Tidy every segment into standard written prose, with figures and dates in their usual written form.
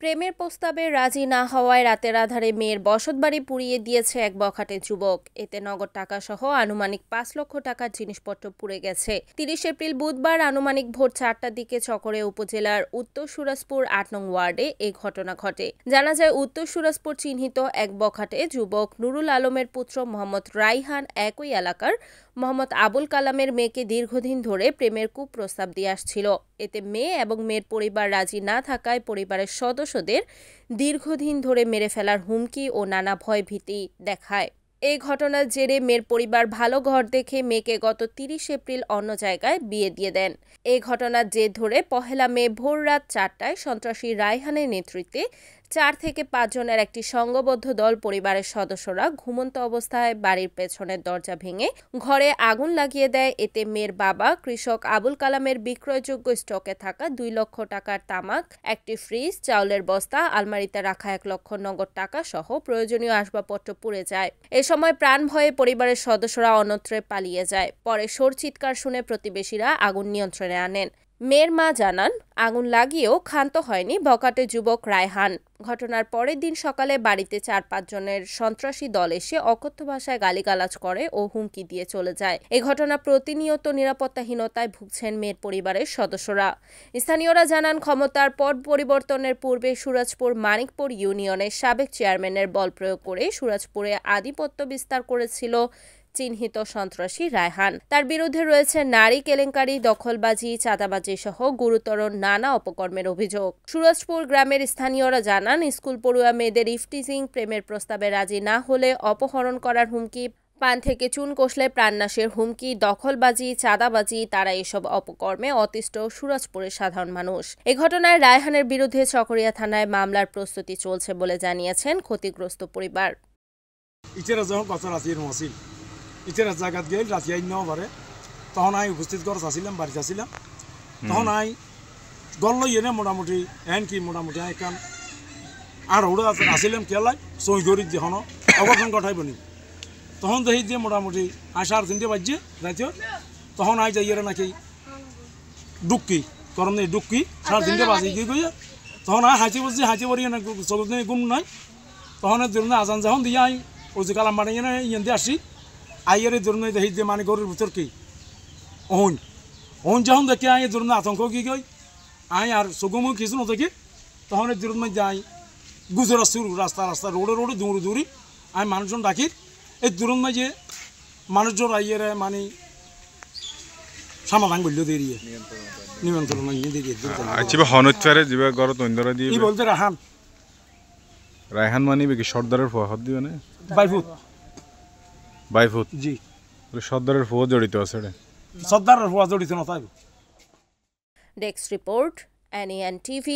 প্রেমের প্রস্তাবে রাজি না হওয়ায় রাতের আধারে মেয়ের বসতবাড়ি পুড়িয়ে দিয়েছে এক বখাটে যুবক। এতে নগদ টাকা সহ আনুমানিক ৫ লক্ষ টাকার জিনিসপত্র পুড়ে গেছে। ৩০ এপ্রিল বুধবার আনুমানিক ভোর ৪টার দিকে চকরে উপজেলার উত্তর সুরাজপুর ৮ নং ওয়ার্ডে এই ঘটনা ঘটে। জানা যায় উত্তর সুরাজপুর চিহ্নিত এক বখাটে যুবক নুরুল আলমের পুত্র মোহাম্মদ রাইহান একই এলাকার মোহাম্মদ আবুল কালামের মেয়েকে দীর্ঘদিন ধরে প্রেমের কুপ্রস্তাব দিয়ে আসছিল। এতে মেয়ে এবং মেয়ের পরিবার রাজি না থাকায় পরিবারের সদস্যদের দীর্ঘদিন ধরে মেরে ফেলার হুমকি ও নানা ভয়ভীতি দেখায়। এই ঘটনার জেরে মেয়ের পরিবার ভালো ঘর দেখে মেয়েকে গত ৩০ এপ্রিল অন্য জায়গায় বিয়ে দিয়ে দেন। এই ঘটনার জের ধরে পহেলা মে ভোর রাত ৪টায় সন্ত্রাসী রায়হানের নেতৃত্বে ৪ থেকে ৫ জনের একটি সংঘবদ্ধ দল পরিবারের সদস্যরা ঘুমন্ত অবস্থায় বাড়ির পেছনের দরজা ভেঙে ঘরে আগুন লাগিয়ে দেয়। এতে মেয়ের বাবা কৃষক আবুল কালামের বিক্রয়যোগ্য স্টকে থাকা ২ লক্ষ টাকার তামাক, একটি ফ্রিজ, চাউলের বস্তা, আলমারিতে রাখা ১ লক্ষ নগদ টাকা সহ প্রয়োজনীয় আসবাবপত্র পুড়ে যায়। এ সময় প্রাণ ভয়ে পরিবারের সদস্যরা অন্যত্রে পালিয়ে যায়। পরে সোর চিৎকার শুনে প্রতিবেশীরা আগুন নিয়ন্ত্রণে আনেন। মেয়ের মা জানান, আগুন লাগিয়েও ক্ষান্ত হয়নি বখাটে যুবক রায়হান। ঘটনার পরের দিন সকালে বাড়িতে ৪-৫ জনের সন্ত্রাসী দল এসে অকথ্য ভাষায় গালিগালাজ করে ও হুমকি দিয়ে চলে যায়। এই ঘটনা প্রতিনিয়ত নিরাপত্তাহীনতায় ভুগছেন মেয়ের পরিবারের সদস্যরা। স্থানীয়রা জানান, ক্ষমতার পট পরিবর্তনের পূর্বে সুরাজপুর মানিকপুর ইউনিয়নের সাবেক চেয়ারম্যানের বল প্রয়োগ করে সুরাজপুরে আধিপত্য বিস্তার করেছিল চিহ্নিত সন্ত্রাসী রায়হান। তার বিরুদ্ধে রয়েছে নারী কেলেঙ্কারি, দখলবাজি, চাঁদাবাজি সহ গুরুতর নানা অপকর্মের অভিযোগ। সুরাজপুর গ্রামের স্থানীয়রা জানান, স্কুল পড়ুয়া মেয়েদের ইফটিজিং, প্রেমের প্রস্তাবে রাজি না হলে অপহরণ করার হুমকি, পান থেকে চুন কষলে প্রাণনাশের হুমকি, দখলবাজি, চাঁদাবাজি, তারা এসব অপকর্মে অতিষ্ঠ সুরাজপুরের সাধারণ মানুষ। এ ঘটনায় রায়হানের বিরুদ্ধে চকরিয়া থানায় মামলার প্রস্তুতি চলছে বলে জানিয়েছেন ক্ষতিগ্রস্ত পরিবার। ইটের জায়গাত গেল রাতি আইন নেওয়া পারে, তখন আমি উপস্থিত ঘর আসছিলাম, বাড়িতে আসছিলাম। তখন আমি গল এনে মোটামুটি কি মোটামুটি এখান আর ওরা আসছিলাম কেলাই সই করি যখন অবসান ঘটাইব নি, তখন দেখি যে মোটামুটি আই 3:30 বাজছে রাতে। তখন আই যাই নাকি ডুক্কি করম নেই, ডুক্কি 3:30 বাজে কি কই, তখন আই হাঁচি বসছি, হাঁচি পড়ি না চোখ গুণ নাই। তখন আজান যখন দিয়ে আই ওই যে কালাম বাড়ি ইয়ে দিয়ে আসি, আইয়ের ধরুন দেখি যে মানে গরুর ভিতর কি ওহন যখন দেখে আই ধরুন আতঙ্ক কি গই আই আর চকুমু কিছু নথকি, তখন ধরুন যাই গুজর আসছি রাস্তা রোডে দৌড়ি আমি মানুষজন ডাকি। এই ধরুন যে মানুষজন আইয়ের মানে সমাধান করল দিয়ে নিমন্ত্রণ বলতে রায়হান মানে কি সর্দারের ফহদ দিবে না বাইফুত জি সর্দারের ফুয়া জড়িত আছে, সর্দারের ফুয়া জড়িত না তাই। Desk report, NEN TV,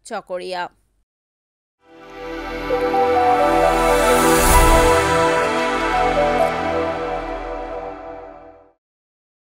Chakaria.